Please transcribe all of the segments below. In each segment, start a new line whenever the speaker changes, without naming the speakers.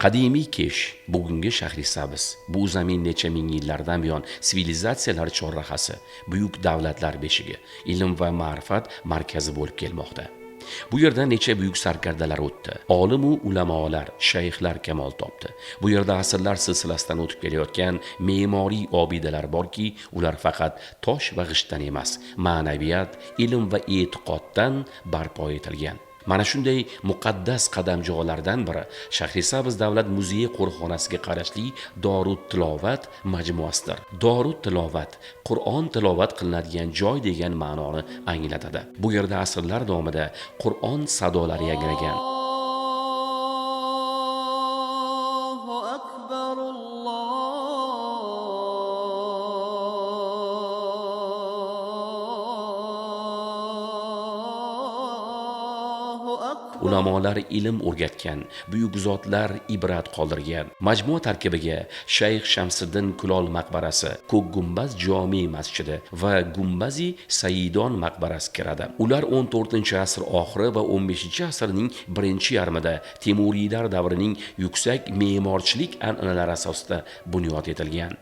Qadimiy Kesh, bugungi Shahrisabz. Bu zamin necha ming yillardan buyon sivilizatsiyalar chorrahasi, buyuk davlatlar beshigi, ilm va ma'rifat markazi bo'lib kelmoqda. Bu yerda necha buyuk sarkardalar o'tdi. Olim va ulamolar, shayxlar kamol topdi. Bu yerda asrlar silsilasidan o'tib kelayotgan me'moriy obidalar borki, ular faqat tosh va g'ishtdan emas, ma'naviyat, ilm va e'tiqoddan barpo etilgan. Mana shunday muqaddas qadamjolardan biri Shahrisabz davlat muzeyi qo'riqxonasiga qarashli Dorut tilovat majmuasidir. Dorut tilovat Qur'on tilovat qilinadigan joy degan ma'noni anglatadi. Bu yerda asrlar davomida Qur'on sadolari yangragan. Ulamolar ilm o'rgatgan, buyuk zotlar ibrat qoldirgan. Majmua tarkibiga Shayx Shamsiddin Kulol maqbarasi, Ko'k gumbaz jome masjidi va Gumbazi Saidon maqbarasi kiradi. Ular 14-asr oxiri va 15-asrning birinchi yarmida Temuriylar davrining yuksak me'morchilik an'analari asosida bunyod etilgan.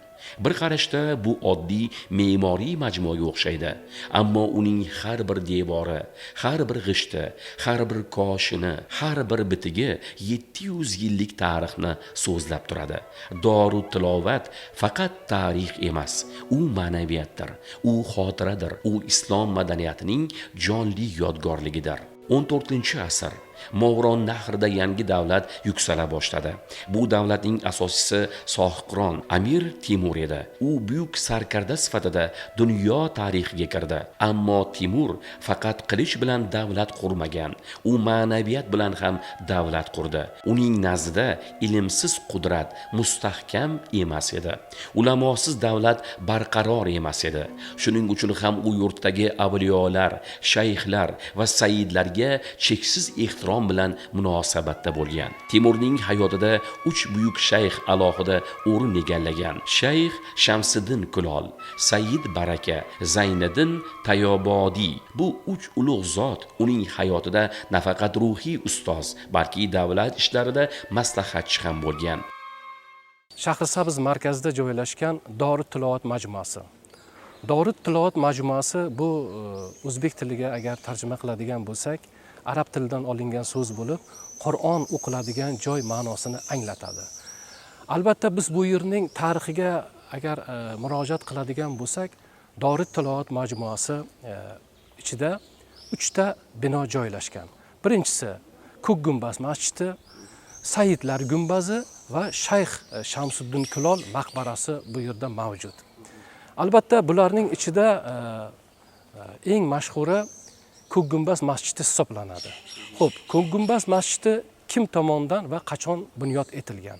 Bir qarashda bu oddiy me'moriy majmuaga o'xshaydi, ammo uning har bir devori, har bir g'ishti, har bir koshini, har bir bitigi 700 yillik tarixni so'zlab turadi. Dorut tilovat faqat tarix emas, u ma'naviyatdir, u xotiradir, u islom madaniyatining jonli yodgorligidir. 14-asr Movron nahrida yangi davlat yuksala boshladi. Bu davlatning asoschisi Sohibqiron Amir Temur edi. U buyuk sarkarda sifatida dunyo tarixiga kirdi. Ammo Temur faqat qilich bilan davlat qurmagan, u ma'naviyat bilan ham davlat qurdi. Uning nazdida ilmsiz qudrat mustahkam emas edi. Ulamosiz davlat barqaror emas edi. Shuning uchun ham u yurtdagi avliyolar, shayxlar va saidlarga cheksiz ehtirom bilan munosabatda bo'lgan. Temurning hayotida 3 buyuk shayx alohida o'rin egallagan. Shayx Shamsiddin Kulol, Said Baraka, Zayniddin Tayobodiy. Bu 3 ulug' zot uning hayotida nafaqat ruhiy ustoz, balki davlat ishlarida maslahatchi ham bo'lgan.
Shahrisabz markazida joylashgan Dorut tilovat majmuasi. Dorut tilovat majmuasi bu o'zbek tiliga agar tarjima qiladigan bo'lsak, arab tilidan olingan so'z bo'lib, Qur'on o'qiladigan joy ma'nosini anglatadi. Albatta biz bu yerning tarixiga agar murojaat qiladigan bo'lsak, Dorut tilovat majmuasi ichida 3 ta bino joylashgan. Birinchisi Ko'k gumbaz masjidi, Saidlar gumbazi va Shayx Shamsiddin Kulol maqbarasi bu yerda mavjud. Albatta bularning ichida eng mashhuri Ko'k gumbaz masjidi hisoblanadi. Xo'p, Ko'k gumbaz masjidi kim tomonidan va qachon bunyod etilgan?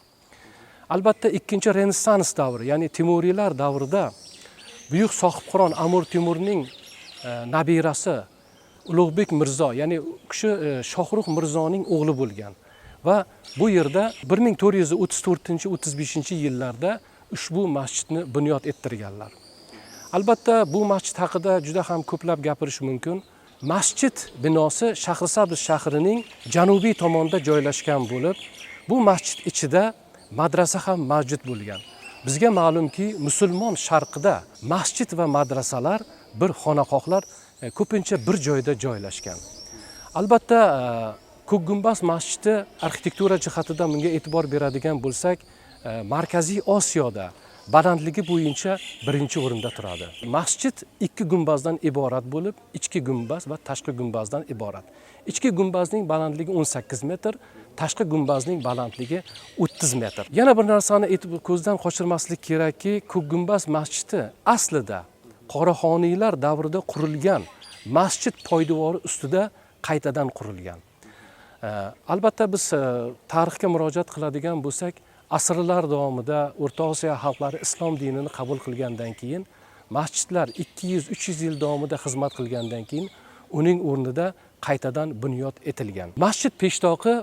Albatta 2-Renessans davri, ya'ni Temuriylar davrida buyuk Sohibqiron Amir Temurning nabirasi Ulug'bek Mirzo, ya'ni kishi Shohrux Mirzoning o'g'li bo'lgan va bu yerda 1434-35-yillarda ushbu masjidni bunyod ettirganlar. Albatta bu masjid haqida juda ham ko'plab gapirish mumkin. Masjid binosi Shahrisabz shahrining janubiy tomonida joylashgan bo'lib, bu masjid ichida madrasa ham mavjud bo'lgan. Bizga ma'lumki, musulmon sharqida masjid va madrasalar, bir xonaqohlar ko'pincha bir joyda joylashgan. Albatta Ko'k gumbaz masjidi arxitektura jihatidan bunga e'tibor beradigan bo'lsak, Markaziy Osiyoda balandligi bo'yicha birinchi o'rinda turadi. Masjid 2 gumbazdan iborat bo'lib, ichki gumbaz va tashqi gumbazdan iborat. Ichki gumbazning balandligi 18 metr, tashqi gumbazning balandligi 30 metr. Yana bir narsani ko'zdan qochirmaslik kerakki, Ko'k gumbaz masjidi aslida Qoraxoniylar davrida qurilgan masjid poydevori ustida qaytadan qurilgan. Albatta biz tarixga murojaat qiladigan bo'lsak, asrlar davomida O'rta Osiyo xalqlari islom dinini qabul qilgandan keyin, masjidlar 200-300 yil davomida xizmat qilgandan keyin uning o'rnida qaytadan bunyod etilgan. Masjid peshtoqi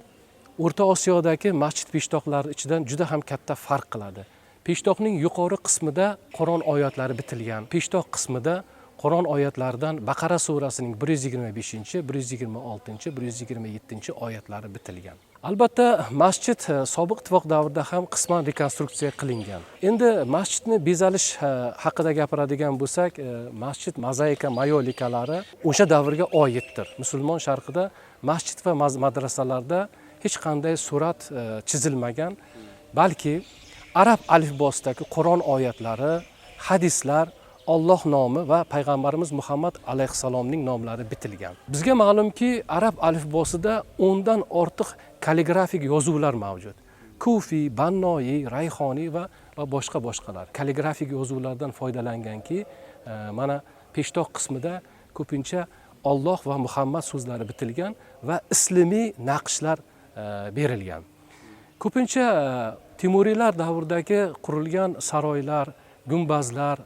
O'rta Osiyodagi masjid peshtoqlari ichidan juda ham katta farq qiladi. Peshtoqning yuqori qismida Qur'on oyatlari bitilgan. Peshtoq qismida Qur'on oyatlaridan Baqara surasining 125, 126, 127 oyatlari bitilgan. Albatta, masjid sobiq ittifoq davrida ham qisman rekonstruksiya qilingan. Endi masjidni bezalish haqida gapiradigan bo'lsak, masjid mozaika mayolikalari o'sha davrga oiddir. Musulmon sharqida masjid va madrasalarda hech qanday surat chizilmagan, balki arab alifbosidagi Qur'on oyatlari, hadislar, Alloh nomi va payg'ambarimiz Muhammad alayhissalomning nomlari bitilgan. Bizga ma'lumki, arab alifbosida 10 dan ortiq kalligrafik yozuvlar mavjud. Kufi, Bannoi, Rayhoniy va boshqalar. Kalligrafik yozuvlardan foydalanganki, mana peshtoq qismida ko'pincha Alloh va Muhammad so'zlari bitilgan va islomiy naqshlar berilgan. Ko'pincha Temuriylar davridagi qurilgan saroylar, gumbazlar,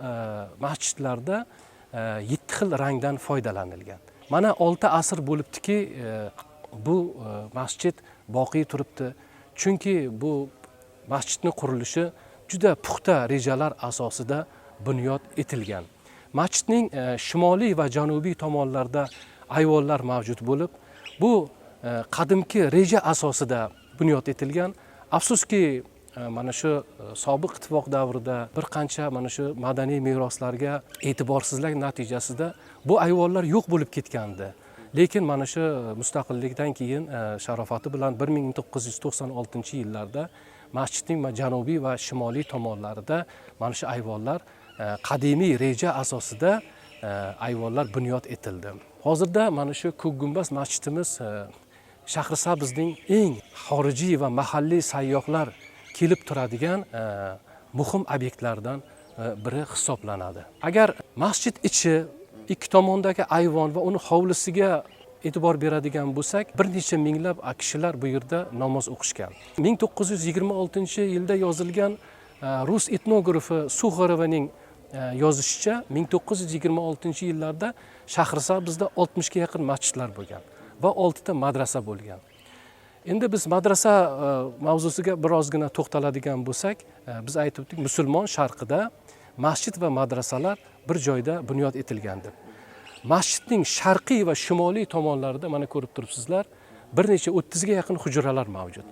masjidlarda 7 xil rangdan foydalanilgan. Mana 6 asr bo'libdiki, bu masjid boqiy turibdi. Chunki bu masjidning qurilishi juda puxta rejalar asosida bunyod etilgan. Masjidning shimoliy va janubiy tomonlarida ayvonlar mavjud bo'lib, bu qadimki reja asosida bunyod etilgan. Afsuski, mana shu sobiq ittifoq davrida bir qancha mana shu madaniy meroslarga e'tiborsizlik natijasida bu ayvonlar yo'q bo'lib ketgandi. Lekin mana shu mustaqillikdan keyin sharofati bilan 1996-yillarda masjidning janubiy va shimoliy tomonlarida mana shu ayvonlar qadimiy reja asosida ayvonlar bunyod etildi. Hozirda mana shu Ko'k gumbaz masjidimiz Shahrisabzning eng xorijiy va mahalliy sayyohlar kelib turadigan muhim obyektlardan biri hisoblanadi. Agar masjid ichi, ikki tomondagi ayvon va uni hovlisiga e'tibor beradigan bo'lsak, bir necha minglab kishilar bu yerda namoz o'qishgan. 1926-yilda yozilgan rus etnografi Sukharovaning yozishicha 1926-yillarda Shahrisabzda 60 ga yaqin masjidlar bo'lgan va 6 ta madrasa bo'lgan. Endi biz madrasa mavzusiga birozgina to'xtaladigan bo'lsak, biz aytib o'tdik, musulmon sharqida masjid va madrasalar bir joyda bunyod etilgandi. Masjidning sharqiy va shimoliy tomonlarida mana ko'rib turibsizlar, bir necha 30 ga yaqin hujralar mavjud.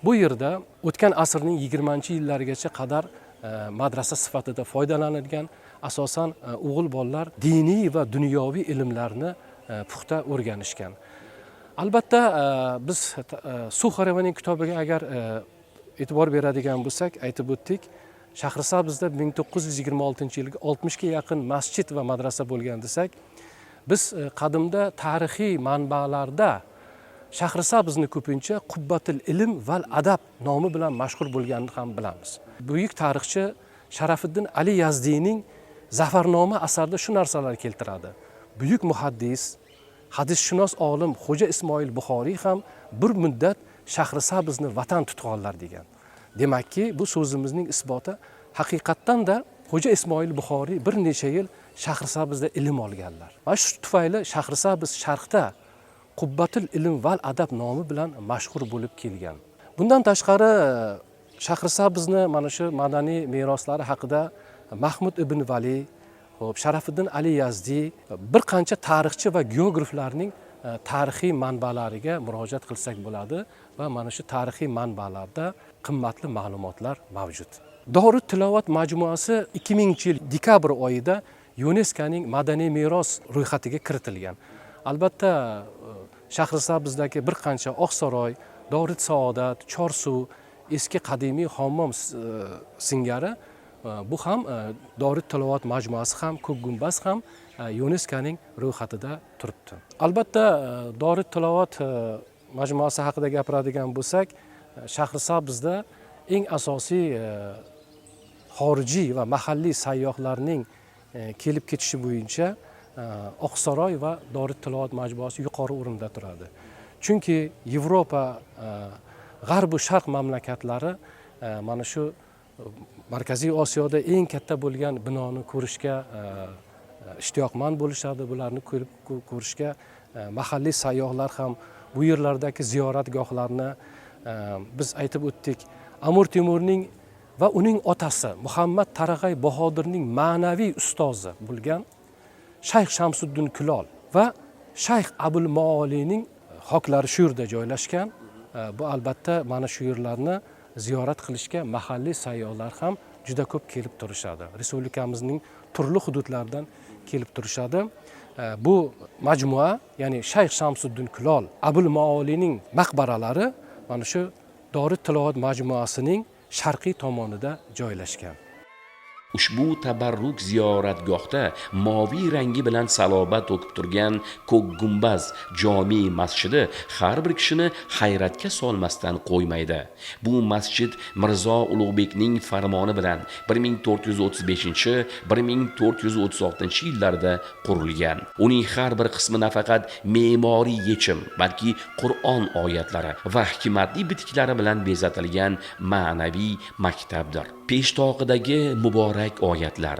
Bu yerda o'tgan asrning 20-yillarigacha qadar madrasa sifatida foydalanilgan, asosan o'g'il bolalar diniy va dunyoviy ilmlarni puxta o'rganishgan. Albatta, biz Sukharovaning kitobiga agar e'tibor beradigan bo'lsak, aytib o'tdik, Shahrisabzda 1926-yilga 60 ga yaqin masjid va madrasa bo'lgan desak, biz qadimda tarixiy manbalarda Shahrisabzni ko'pincha Qubbatul ilm val adab nomi bilan mashhur bo'lganini ham bilamiz. Buyuk tarixchi Sharafiddin Ali Yazdiyning Zafarnoma asarida shu narsalar keltiradi. Buyuk muhaddis, hadisshunos olim Xo'ja Ismoil Buxoriy ham bir muddat Shahrisabzni vatan tutganlar degan. Demakki, bu so'zimizning isboti haqiqatdan-da Xo'ja Ismoil Buxoriy bir necha yil Shahrisabzda ilm olganlar. Va shu tufayli Shahrisabz sharqda Qubbatul ilm val adab nomi bilan mashhur bo'lib kelgan. Bundan tashqari Shahrisabzni mana shu madaniy meroslari haqida Mahmud ibn Vali, Sharafiddin Ali Yazdiy, bir qancha tarixchi va geograflarning tarixiy manbalariga murojaat qilsak bo'ladi va mana shu tarixiy manbalarda qimmatli ma'lumotlar mavjud. Dorut tilovat majmuasi 2000-yil dekabr oyida UNESCOning madaniy meros ro'yxatiga kiritilgan. Albatta, Shahrisabzdagi bir qancha Oqsaroy, Dorut Saodat, Chorsuv, eski qadimiy hammom singari bu ham Dorut tilovat majmuasi ham, Ko'k gumbaz ham UNESCOning ro'yxatida turibdi. Albatta, Dorut tilovat majmuasi haqida gapiradigan bo'lsak, Shahrisabzda eng asosiy xorijiy va mahalliy sayyohlarning kelib ketishi bo'yicha Oqsaroy va Dorut tilovat majmuasi yuqori o'rinda turadi. Chunki Yevropa, G'arb va Sharq mamlakatlari mana shu Markaziy Osiyoda eng katta bo'lgan binoni ko'rishga ishtiyoqmand bo'lishadi. Bularni ko'rishga mahalliy sayyohlar ham bu yerlardagi ziyoratgohlarni biz aytib o'tdik. Amir Temurning va uning otasi Muhammad Tarag'ay Bahodirning ma'naviy ustozi bo'lgan Shayx Shamsuddin Kulol va Shayx Abul Maolining xoklari shu yerda joylashgan bu albatta mana shu yerlarni ziyorat qilishga mahalliy sayyohlar ham juda ko'p kelib turishadi. Respublikamizning turli hududlaridan kelib turishadi. Bu majmua, ya'ni Shayx Shamsiddin Kulol Abul Maolining maqbaralari mana shu Dorit tilovat majmuasining sharqiy tomonida joylashgan.
Ushbu tabarruk ziyoratgohda moviy rangi bilan salobat to'kib turgan ko'k gumbaz jome masjidi har bir kishini hayratga solmasdan qo'ymaydi. Bu masjid Mirzo Ulug'bekning farmoni bilan 1435-1436 yillarda qurilgan. Uning har bir qismi nafaqat me'moriy yechim, balki Qur'on oyatlari va hikmatli bitiklari bilan bezatilgan ma'naviy maktabdir. Peshtoqidagi muborak oyatlar,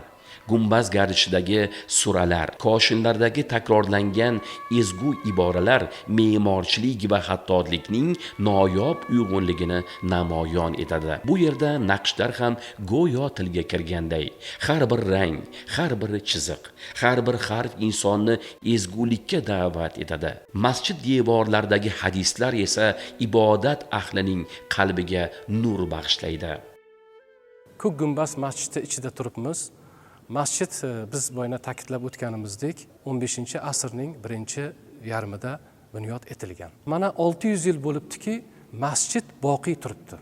gumbaz gardishidagi suralar, koshinlardagi takrorlangan ezgu iboralar me'morchilik va xattotlikning noyob uyg'unligini namoyon etadi. Bu yerda naqshlar ham go'yo tilga kirganday. Har bir rang, har bir chiziq, har bir harf insonni ezgulikka da'vat etadi. Masjid devorlaridagi hadislar esa ibodat ahlining qalbiga nur bag'ishlaydi.
Ko'k gumbaz masjidi ichida turibmiz. Masjid biz boyana ta'kidlab o'tganimizdek 15-asrning birinchi yarmida bunyod etilgan. Mana 600 yil bo'libdiki, masjid boqiy turibdi.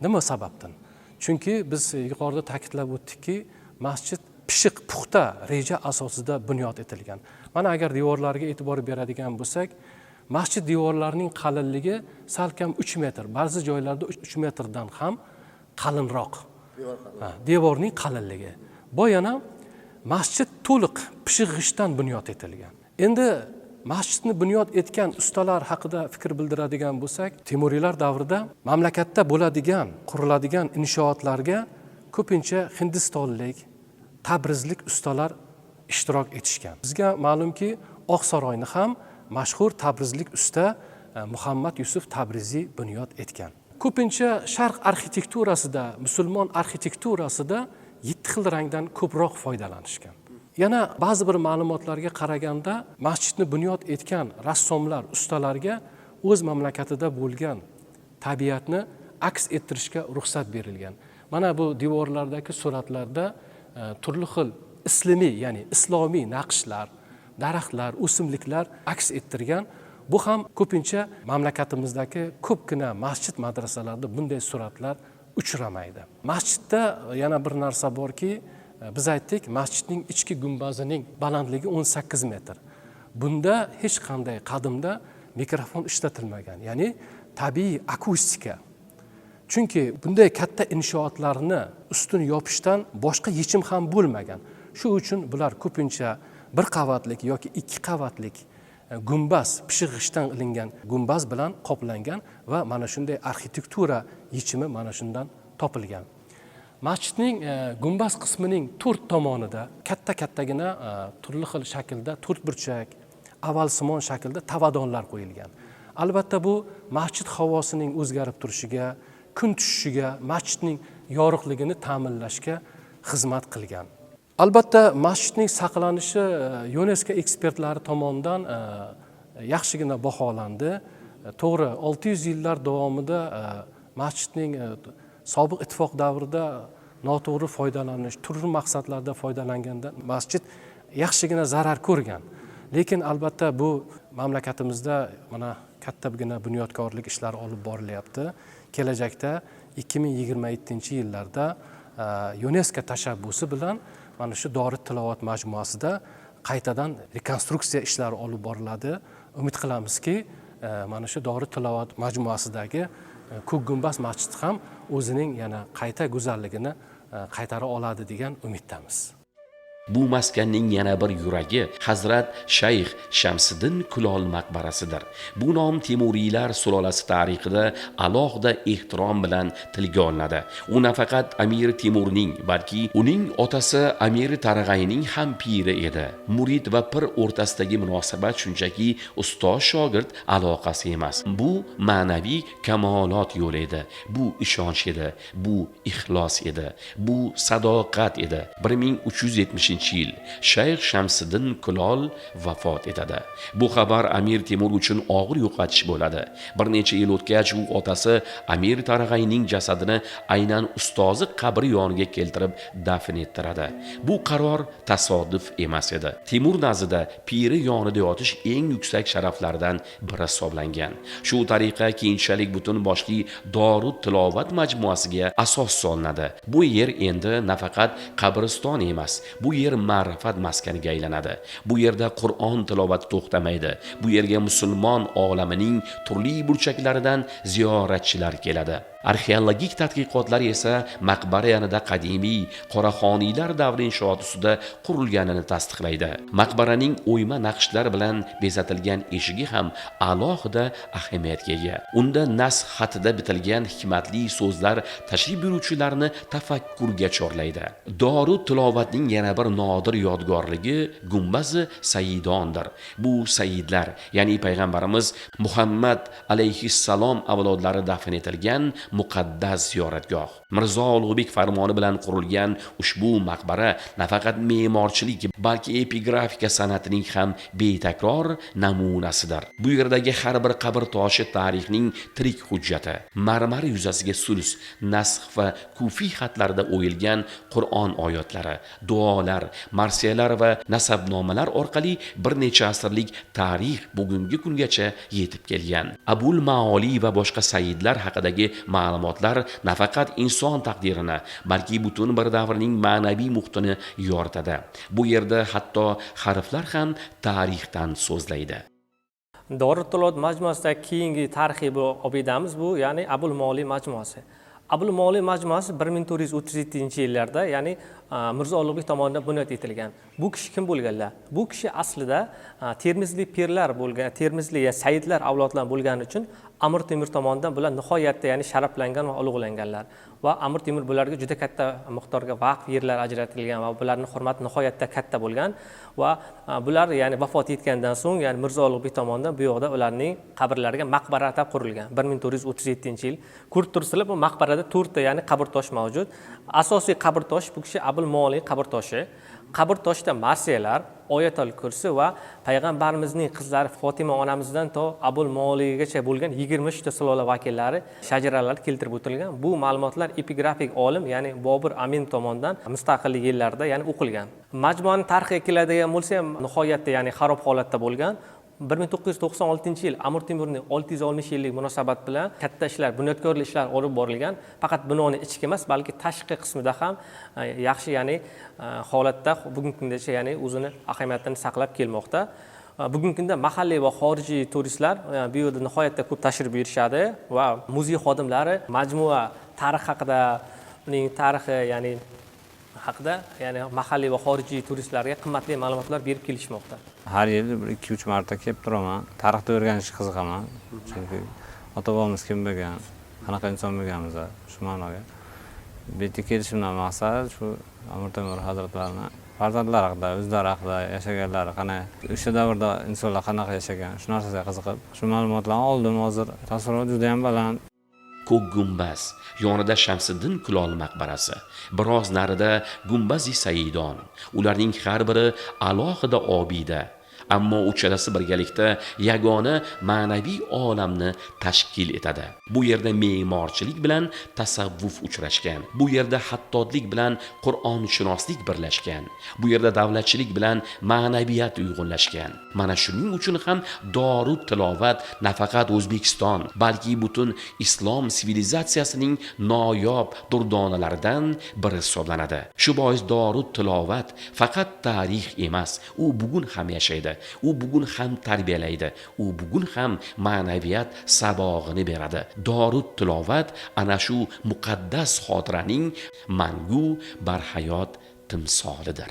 Nima sababdan? Chunki biz yuqorida ta'kidlab o'tdikki, masjid pishiq, puxta reja asosida bunyod etilgan. Mana agar devorlariga e'tibor beradigan bo'lsak, masjid devorlarining qalinligi salkam 3 metr, ba'zi joylarda 3 metrdan ham qalinroq. Devorning qalinligi. Boyana masjid to'liq pishiq g'ishtdan bunyod etilgan. Endi masjidni bunyod etgan ustalar haqida fikr bildiradigan bo'lsak, Temuriylar davrida mamlakatda bo'ladigan, quriladigan inshootlarga ko'pincha hindistonlik, tabrizlik ustalar ishtirok etishgan. Bizga ma'lumki, Oqsaroyni ham mashhur tabrizlik usta Muhammad Yusuf Tabriziy bunyod etgan. Ko'pincha sharq arxitekturasida, musulmon arxitekturasida 7 xil rangdan ko'proq foydalanishgan. Yana ba'zi bir ma'lumotlarga qaraganda, masjidni bunyod etgan rassomlar, ustalarga o'z mamlakatida bo'lgan tabiatni aks ettirishga ruxsat berilgan. Mana bu devorlardagi suratlarda turli xil ya'ni islomiy naqshlar, daraxtlar, o'simliklar aks ettirgan. Bu ham ko'pincha mamlakatimizdagi ko'pgina masjid madrasalarida bunday suratlar uchramaydi. Masjidda yana bir narsa borki, biz aytdik, masjidning ichki gumbazining balandligi 18 metr. Bunda hech qanday qadimda mikrofon ishlatilmagan, ya'ni tabiiy akustika. Chunki bunday katta inshootlarni ustun yopishdan boshqa yechim ham bo'lmagan. Shu uchun bular ko'pincha bir qavatlik yoki 2 qavatlik gumbaz, pishiq g'ishtdan ilingan gumbaz bilan qoplangan va mana shunday arxitektura yechimi mana shundan topilgan. Masjidning gumbaz qismining 4 tomonida katta-kattagina turli xil shaklda to'rtburchak, avalsimon shaklda tavadonlar qo'yilgan. Albatta bu masjid havosining o'zgarib turishiga, kun tushishiga, masjidning yorug'ligini ta'minlashga xizmat qilgan. Albatta masjidning saqlanishi UNESCO ekspertlari tomonidan yaxshigina baholandi. To'g'ri, 600 yillar davomida masjidning sobiq ittifoq davrida noto'g'ri foydalanish, turli maqsadlarda foydalanganda masjid yaxshigina zarar ko'rgan. Lekin albatta bu mamlakatimizda mana kattagina bunyodkorlik ishlari olib borilyapti. Kelajakda 2027-yillarda UNESCO tashabbusi bilan mana shu Dorit tilovat majmuasida qaytadan rekonstruksiya ishlari olib boriladi. Umid qilamizki, mana shu Dorit tilovat majmuasidagi ko'k gumbaz masjid ham o'zining yana qayta go'zalligini qaytara oladi degan umiddamiz.
Bu maskanning yana bir yuragi Hazrat Shayx Shamsiddin Kulol maqbarasidir. Bu nom Temuriylar sulolasi tarixida alohida ehtirom bilan tilga olinadi. U nafaqat Amir Temurning, balki uning otasi Amir Tarag'ayning ham piri edi. Murid va pir o'rtasidagi munosabat shunchaki ustoz-shogird aloqasi emas. Bu ma'naviy kamolot yo'li edi. Bu ishonch edi. Bu ixlos edi. Bu sadoqat edi. 1370 1965-yil Shayx Shamsiddin Kulol vafot etadi. Bu xabar Amir Temur uchun og'ir yo'qotish bo'ladi. Bir necha yil o'tgach u otasi Amir Tarag'ayning jasadini aynan ustozi qabri yoniga keltirib dafn ettiradi. Bu qaror tasodif emas edi. Temur nazdida piri yonida yotish eng yuksak sharaflardan biri hisoblangan. Shu tariqa keyinchalik butun boshli Dorut tilovat majmuasiga asos solinadi. Bu yer endi nafaqat qabriston emas, bu yer ma'rifat maskaniga aylanadi. Bu yerda Qur'on tilovati to'xtamaydi. Bu yerga musulmon olamining turli burchaklaridan ziyoratchilar keladi. Arxeologik tadqiqotlar esa maqbara yanada qadimiy qoraxoniylar davri inshooti ustida qurilganini tasdiqlaydi. Maqbaraning o'yma naqshlar bilan bezatilgan eshigi ham alohida ahamiyatga ega. Unda nas xatida bitilgan hikmatli so'zlar tashrif buyuruvchilarni tafakkurga chorlaydi. Dorut tilovatning yana bir nodir yodgorligi gumbazi Saidondir. Bu Saidlar, ya'ni payg'ambarimiz Muhammad alayhissalom avlodlari dafn etilgan muqaddas ziyoratgoh. Mirzo Ulug'bek farmoni bilan qurilgan ushbu maqbara nafaqat me'morchilik, balki epigrafika san'atining ham betakror namunasidir. Bu yerdagi har bir qabr toshi tarixning tirik hujjati. Marmar yuzasiga sulus, nasx va kufiy xatlarda o'yilgan Qur'on oyatlari, duolar, marsiyalar va nasabnomalar orqali bir necha asrlik tarix bugungi kungacha yetib kelgan. Abul Maoli va boshqa saidlar haqidagi ma'lumotlar nafaqat inson taqdirini, balki butun bir davrning ma'naviy muhitini yoritadi. Bu yerda hatto harflar ham tarixdan so'zlaydi.
Dorut tilovat majmuasidagi keyingi tarixiy bir obidamiz bu, ya'ni Abul Moli majmuasi. Abul Moli majmuasi 1437-yillarda, ya'ni Mirzo Ulug'bek tomonidan bunyod etilgan. Bu kishi kim bo'lganlar? Bu kishi aslida Termizli pirlar bo'lgan, Termizli saidlar avlodlari bo'lgani uchun Amir Temur tomonidan bular nihoyatda ya'ni sharaflangan va ulug'langanlar. Va Amir Temur bularga juda katta miqdorga vaqf yerlar ajratilgan va bularning hurmati nihoyatda katta bo'lgan va bular ya'ni vafot etgandan so'ng, ya'ni Mirzo Ulug'bek tomonidan bu yoqda ularning qabrlariga maqbara atab qurilgan. 1437-yil. Ko'rib turibsizlar, bu maqbarada 4 ta ya'ni qabr tosh mavjud. Asosiy qabr tosh bu kishi Abul Moli qabr toshi. Qabr toshda marsiyalar, oyatul kursi va payg'ambarimizning qizlari Fatima onamizdan to Abul Moligacha bo'lgan 23 ta sulola vakillari shajaralar keltirib o'tilgan. Bu ma'lumotlar epigrafik olim, ya'ni Bobur Amin tomonidan mustaqillik yillarida ya'ni o'qilgan. Majmuaning tarixiga keladigan bo'lsa ham nihoyatda ya'ni xarob holatda bo'lgan. 1996-yil Amir Temurning 660 yillik munosabat bilan katta ishlar, bunyodkorlik ishlar olib borilgan. Faqat binoning ichki emas, balki tashqi qismida ham yaxshi ya'ni holatda bugungi kungacha ya'ni o'zini ahamiyatini saqlab kelmoqda. Bugungi kunda mahalliy va xorijiy turistlar bu yerda nihoyatda ko'p tashrif buyurishadi va muzey xodimlari majmua tarixi haqida, uning tarixi ya'ni haqida ya'ni mahalliy va xorijiy turistlarga qimmatli ma'lumotlar berib kelishmoqda.
Har yil 2-3 marta kelib turaman. Tarixni o'rganishga qiziqaman. Chunki ota-bobomiz kim bo'lgan, qanaqa inson bo'lganmiz, shu ma'noga. Bu yerga kelishimdan maqsad shu Amir Temur hazratlarini farzandlari haqida, o'zlari haqida yashaganlari, qana o'sha davrda insonlar qanaqa yashagan, shu narsaga qiziqib, shu ma'lumotlarni oldim. Hozir taassurot juda ham baland.
Ko'k gumbaz, yonida Shamsiddin Kulol maqbarasi, biroz narida Gumbazi Saidon. Ularning har biri alohida obida, ammo uchalasi birgalikda yagona ma'naviy olamni tashkil etadi. Bu yerda me'morchilik bilan tasavvuf uchrashgan. Bu yerda hattotlik bilan Qur'onshunoslik birlashgan. Bu yerda davlatchilik bilan ma'naviyat uyg'unlashgan. Mana shuning uchun ham Dorut tilovat nafaqat O'zbekiston, balki butun islom sivilizatsiyasining noyob durdonalaridan biri hisoblanadi. Shu bois Dorut tilovat faqat tarix emas, u bugun ham yashaydi. U bugun ham tarbiyalaydi. U bugun ham ma'naviyat sabog'ini beradi. Dorut tilovat ana shu muqaddas xotiraning mangu barhayot timsolidir.